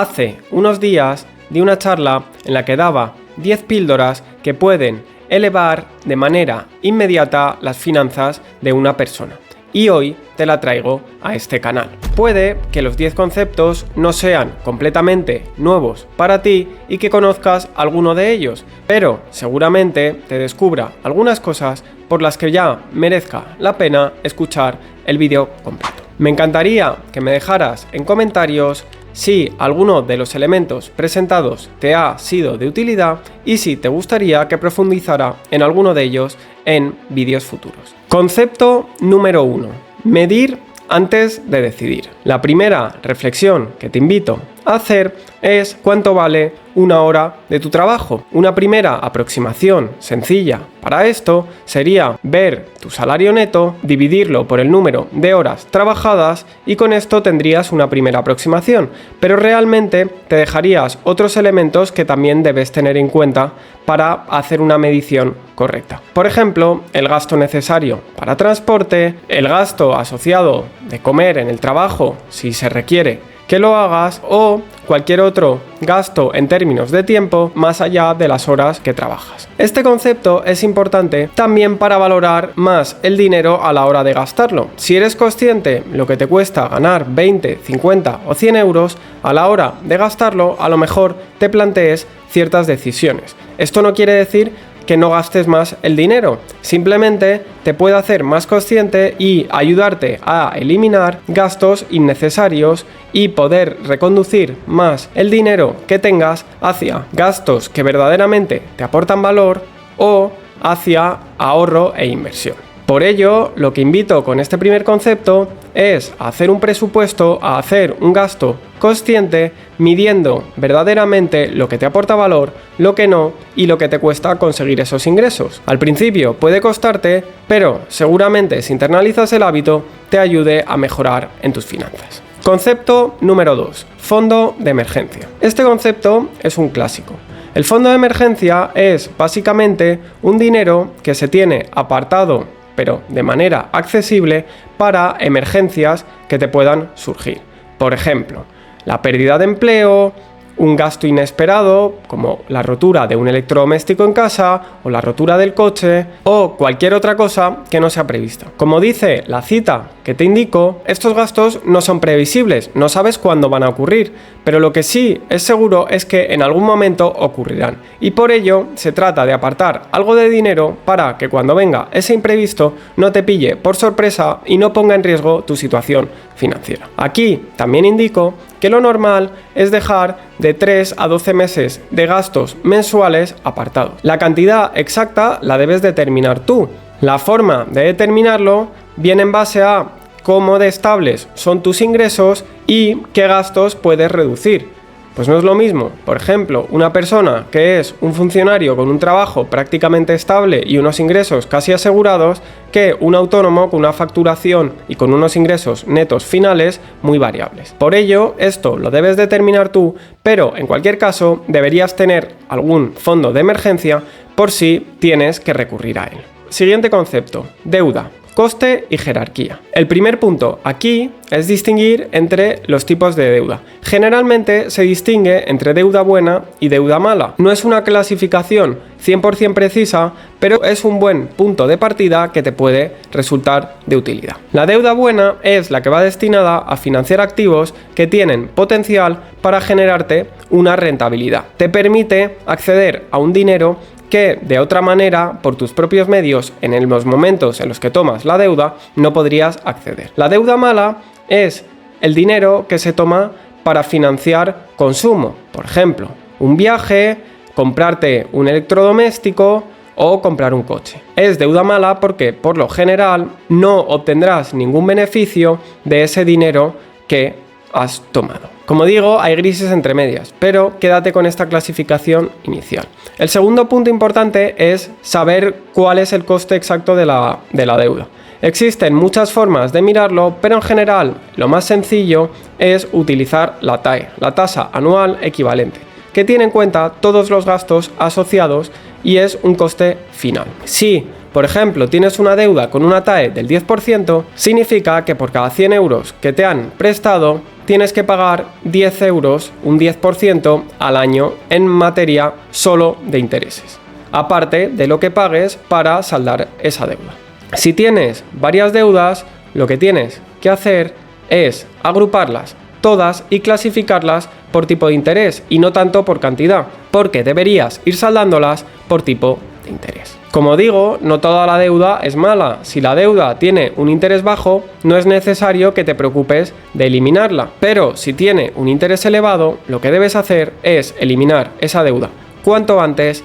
hace unos días di una charla en la que daba 10 píldoras que pueden elevar de manera inmediata las finanzas de una persona. Y hoy te la traigo a este canal. Puede que los 10 conceptos no sean completamente nuevos para ti y que conozcas alguno de ellos, pero seguramente te descubra algunas cosas por las que ya merezca la pena escuchar el vídeo completo. Me encantaría que me dejaras en comentarios si alguno de los elementos presentados te ha sido de utilidad y si te gustaría que profundizara en alguno de ellos en vídeos futuros. Concepto número 1. Medir antes de decidir. La primera reflexión que te invito a hacer es cuánto vale una hora de tu trabajo. Una primera aproximación sencilla para esto sería ver tu salario neto, dividirlo por el número de horas trabajadas y con esto tendrías una primera aproximación, pero realmente te dejarías otros elementos que también debes tener en cuenta para hacer una medición correcta. Por ejemplo, el gasto necesario para transporte, el gasto asociado de comer en el trabajo si se requiere que lo hagas o cualquier otro gasto en términos de tiempo más allá de las horas que trabajas. Este concepto es importante también para valorar más el dinero a la hora de gastarlo. Si eres consciente lo que te cuesta ganar 20, 50 o 100 euros, a la hora de gastarlo a lo mejor te plantees ciertas decisiones. Esto no quiere decir que no gastes más el dinero, simplemente te puede hacer más consciente y ayudarte a eliminar gastos innecesarios y poder reconducir más el dinero que tengas hacia gastos que verdaderamente te aportan valor o hacia ahorro e inversión. Por ello, lo que invito con este primer concepto es a hacer un presupuesto, a hacer un gasto consciente, midiendo verdaderamente lo que te aporta valor, lo que no y lo que te cuesta conseguir esos ingresos. Al principio puede costarte, pero seguramente si internalizas el hábito te ayude a mejorar en tus finanzas. Concepto número 2. Fondo de emergencia. Este concepto es un clásico. El fondo de emergencia es básicamente un dinero que se tiene apartado pero de manera accesible para emergencias que te puedan surgir. Por ejemplo, la pérdida de empleo, un gasto inesperado como la rotura de un electrodoméstico en casa o la rotura del coche o cualquier otra cosa que no sea prevista. Como dice la cita que te indico, estos gastos no son previsibles, no sabes cuándo van a ocurrir, pero lo que sí es seguro es que en algún momento ocurrirán y por ello se trata de apartar algo de dinero para que cuando venga ese imprevisto no te pille por sorpresa y no ponga en riesgo tu situación financiera. Aquí también indico que lo normal es dejar de 3 a 12 meses de gastos mensuales apartados. La cantidad exacta la debes determinar tú. La forma de determinarlo viene en base a cómo de estables son tus ingresos y qué gastos puedes reducir. Pues no es lo mismo, por ejemplo, una persona que es un funcionario con un trabajo prácticamente estable y unos ingresos casi asegurados que un autónomo con una facturación y con unos ingresos netos finales muy variables. Por ello, esto lo debes determinar tú, pero en cualquier caso deberías tener algún fondo de emergencia por si tienes que recurrir a él. Siguiente concepto, deuda. Coste y jerarquía. El primer punto aquí es distinguir entre los tipos de deuda. Generalmente se distingue entre deuda buena y deuda mala. No es una clasificación 100% precisa, pero es un buen punto de partida que te puede resultar de utilidad. La deuda buena es la que va destinada a financiar activos que tienen potencial para generarte una rentabilidad. Te permite acceder a un dinero que de otra manera, por tus propios medios, en los momentos en los que tomas la deuda, no podrías acceder. La deuda mala es el dinero que se toma para financiar consumo. Por ejemplo, un viaje, comprarte un electrodoméstico o comprar un coche. Es deuda mala porque, por lo general, no obtendrás ningún beneficio de ese dinero que has tomado. Como digo, hay grises entre medias, pero quédate con esta clasificación inicial. El segundo punto importante es saber cuál es el coste exacto de la deuda. Existen muchas formas de mirarlo, pero en general lo más sencillo es utilizar la TAE, la tasa anual equivalente, que tiene en cuenta todos los gastos asociados y es un coste final. Si, por ejemplo, tienes una deuda con una TAE del 10%, significa que por cada 100 euros que te han prestado, tienes que pagar 10 euros, un 10% al año en materia solo de intereses, aparte de lo que pagues para saldar esa deuda. Si tienes varias deudas, lo que tienes que hacer es agruparlas todas y clasificarlas por tipo de interés y no tanto por cantidad, porque deberías ir saldándolas por tipo de interés. Como digo, no toda la deuda es mala. Si la deuda tiene un interés bajo, no es necesario que te preocupes de eliminarla. Pero si tiene un interés elevado, lo que debes hacer es eliminar esa deuda cuanto antes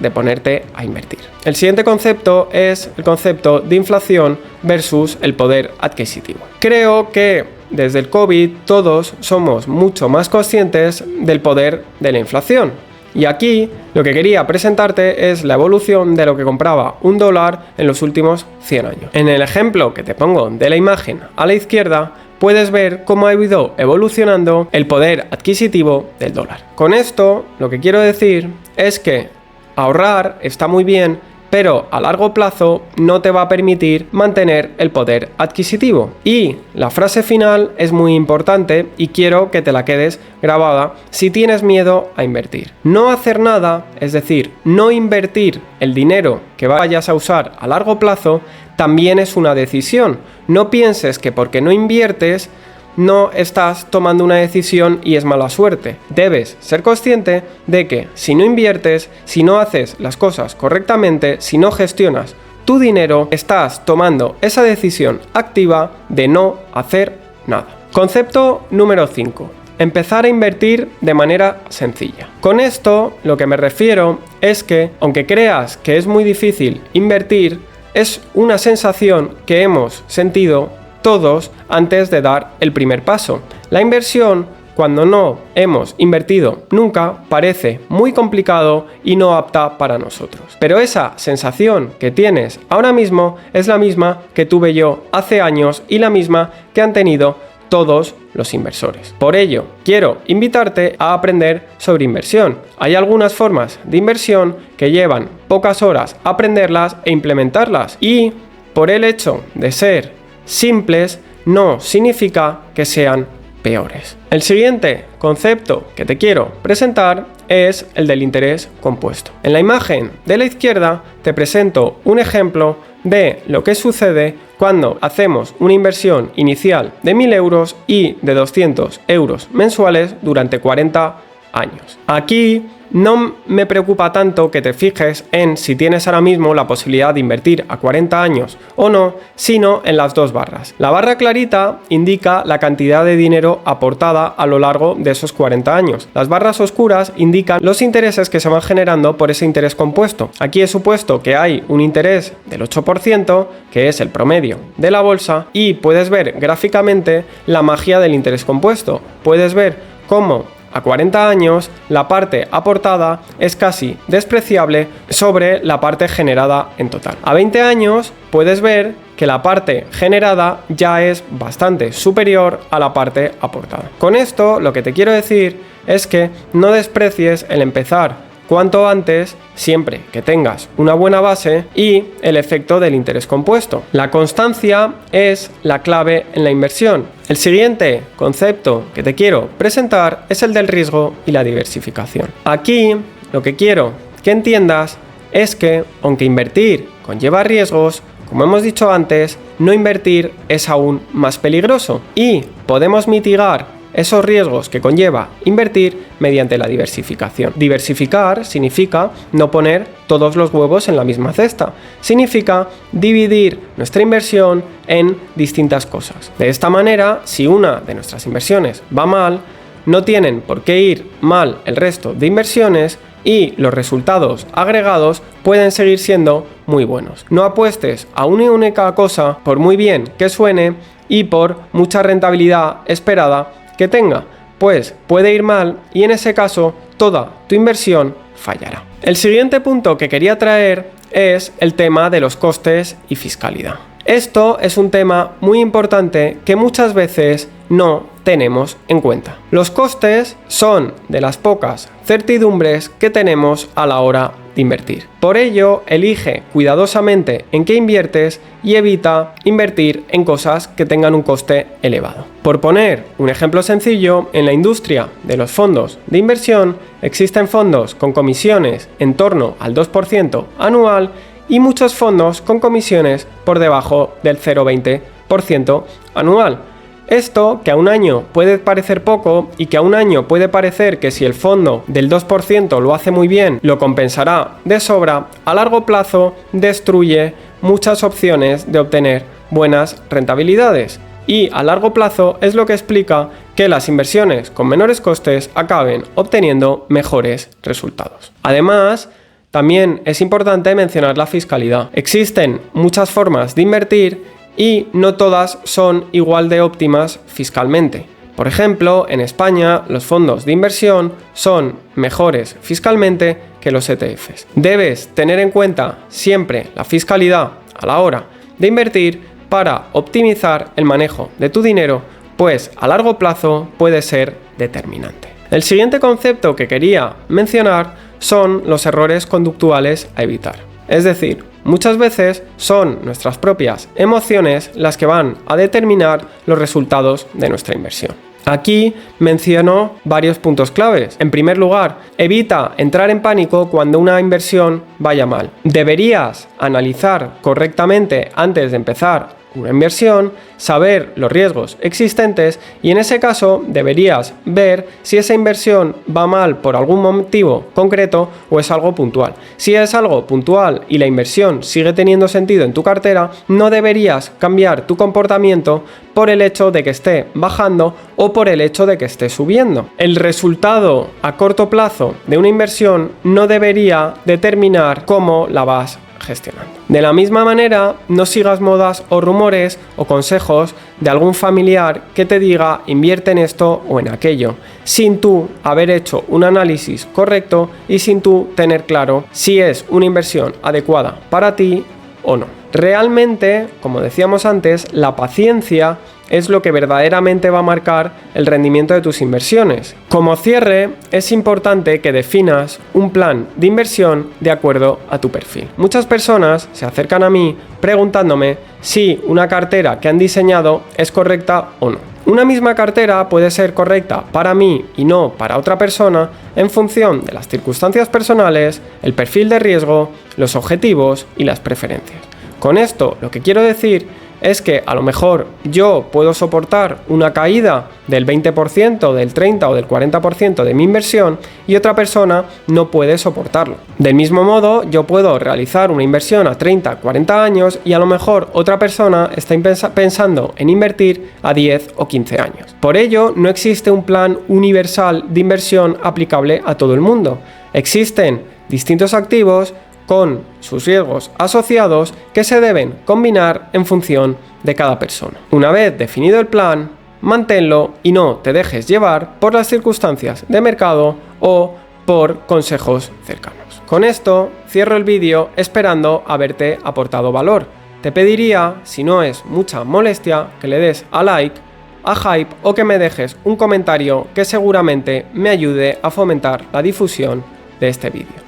de ponerte a invertir. El siguiente concepto es el concepto de inflación versus el poder adquisitivo. Creo que desde el COVID todos somos mucho más conscientes del poder de la inflación. Y aquí lo que quería presentarte es la evolución de lo que compraba un dólar en los últimos 100 años. En el ejemplo que te pongo de la imagen a la izquierda, puedes ver cómo ha ido evolucionando el poder adquisitivo del dólar. Con esto lo que quiero decir es que ahorrar está muy bien, pero a largo plazo no te va a permitir mantener el poder adquisitivo. Y la frase final es muy importante y quiero que te la quedes grabada si tienes miedo a invertir. No hacer nada, es decir, no invertir el dinero que vayas a usar a largo plazo, también es una decisión. No pienses que porque no inviertes no estás tomando una decisión y es mala suerte. Debes ser consciente de que si no inviertes, si no haces las cosas correctamente, si no gestionas tu dinero, estás tomando esa decisión activa de no hacer nada. Concepto número 5. Empezar a invertir de manera sencilla. Con esto lo que me refiero es que, aunque creas que es muy difícil invertir, es una sensación que hemos sentido todos antes de dar el primer paso. La inversión, cuando no hemos invertido nunca, parece muy complicado y no apta para nosotros. Pero esa sensación que tienes ahora mismo es la misma que tuve yo hace años y la misma que han tenido todos los inversores. Por ello, quiero invitarte a aprender sobre inversión. Hay algunas formas de inversión que llevan pocas horas aprenderlas e implementarlas, y por el hecho de ser simples no significa que sean peores. El siguiente concepto que te quiero presentar es el del interés compuesto. En la imagen de la izquierda te presento un ejemplo de lo que sucede cuando hacemos una inversión inicial de 1.000 euros y de 200 euros mensuales durante 40 años. Aquí no me preocupa tanto que te fijes en si tienes ahora mismo la posibilidad de invertir a 40 años o no, sino en las dos barras. La barra clarita indica la cantidad de dinero aportada a lo largo de esos 40 años. Las barras oscuras indican los intereses que se van generando por ese interés compuesto. Aquí he supuesto que hay un interés del 8%, que es el promedio de la bolsa, y puedes ver gráficamente la magia del interés compuesto. Puedes ver cómo a 40 años la parte aportada es casi despreciable sobre la parte generada en total. A 20 años puedes ver que la parte generada ya es bastante superior a la parte aportada. Con esto lo que te quiero decir es que no desprecies el empezar cuanto antes, siempre que tengas una buena base, y el efecto del interés compuesto. La constancia es la clave en la inversión. El siguiente concepto que te quiero presentar es el del riesgo y la diversificación. Aquí lo que quiero que entiendas es que, aunque invertir conlleva riesgos, como hemos dicho antes, no invertir es aún más peligroso, y podemos mitigar esos riesgos que conlleva invertir mediante la diversificación. Diversificar significa no poner todos los huevos en la misma cesta. Significa dividir nuestra inversión en distintas cosas. De esta manera, si una de nuestras inversiones va mal, no tienen por qué ir mal el resto de inversiones y los resultados agregados pueden seguir siendo muy buenos. No apuestes a una única cosa, por muy bien que suene y por mucha rentabilidad esperada que tenga, pues puede ir mal y en ese caso toda tu inversión fallará. El siguiente punto que quería traer es el tema de los costes y fiscalidad. Esto es un tema muy importante que muchas veces no tenemos en cuenta. Los costes son de las pocas certidumbres que tenemos a la hora de invertir. Por ello, elige cuidadosamente en qué inviertes y evita invertir en cosas que tengan un coste elevado. Por poner un ejemplo sencillo, en la industria de los fondos de inversión existen fondos con comisiones en torno al 2% anual y muchos fondos con comisiones por debajo del 0,20% anual. Esto, que a un año puede parecer poco y que a un año puede parecer que si el fondo del 2% lo hace muy bien, lo compensará de sobra, a largo plazo destruye muchas opciones de obtener buenas rentabilidades. Y a largo plazo es lo que explica que las inversiones con menores costes acaben obteniendo mejores resultados. Además, también es importante mencionar la fiscalidad. Existen muchas formas de invertir y no todas son igual de óptimas fiscalmente. Por ejemplo, en España los fondos de inversión son mejores fiscalmente que los ETFs. Debes tener en cuenta siempre la fiscalidad a la hora de invertir para optimizar el manejo de tu dinero, pues a largo plazo puede ser determinante. El siguiente concepto que quería mencionar son los errores conductuales a evitar. Es decir, muchas veces son nuestras propias emociones las que van a determinar los resultados de nuestra inversión. Aquí menciono varios puntos claves. En primer lugar, evita entrar en pánico cuando una inversión vaya mal. Deberías analizar correctamente antes de empezar una inversión, saber los riesgos existentes y en ese caso deberías ver si esa inversión va mal por algún motivo concreto o es algo puntual. Si es algo puntual y la inversión sigue teniendo sentido en tu cartera, no deberías cambiar tu comportamiento por el hecho de que esté bajando o por el hecho de que esté subiendo. El resultado a corto plazo de una inversión no debería determinar cómo la vas gestionando. De la misma manera, no sigas modas o rumores o consejos de algún familiar que te diga invierte en esto o en aquello, sin tú haber hecho un análisis correcto y sin tú tener claro si es una inversión adecuada para ti o no. Realmente, como decíamos antes, la paciencia es lo que verdaderamente va a marcar el rendimiento de tus inversiones. Como cierre, es importante que definas un plan de inversión de acuerdo a tu perfil. Muchas personas se acercan a mí preguntándome si una cartera que han diseñado es correcta o no. Una misma cartera puede ser correcta para mí y no para otra persona en función de las circunstancias personales, el perfil de riesgo, los objetivos y las preferencias. Con esto lo que quiero decir es que a lo mejor yo puedo soportar una caída del 20%, del 30% o del 40% de mi inversión y otra persona no puede soportarlo. Del mismo modo, yo puedo realizar una inversión a 30, 40 años y a lo mejor otra persona está pensando en invertir a 10 o 15 años. Por ello, no existe un plan universal de inversión aplicable a todo el mundo. Existen distintos activos con sus riesgos asociados que se deben combinar en función de cada persona. Una vez definido el plan, manténlo y no te dejes llevar por las circunstancias de mercado o por consejos cercanos. Con esto cierro el vídeo esperando haberte aportado valor. Te pediría, si no es mucha molestia, que le des a like, a hype o que me dejes un comentario que seguramente me ayude a fomentar la difusión de este vídeo.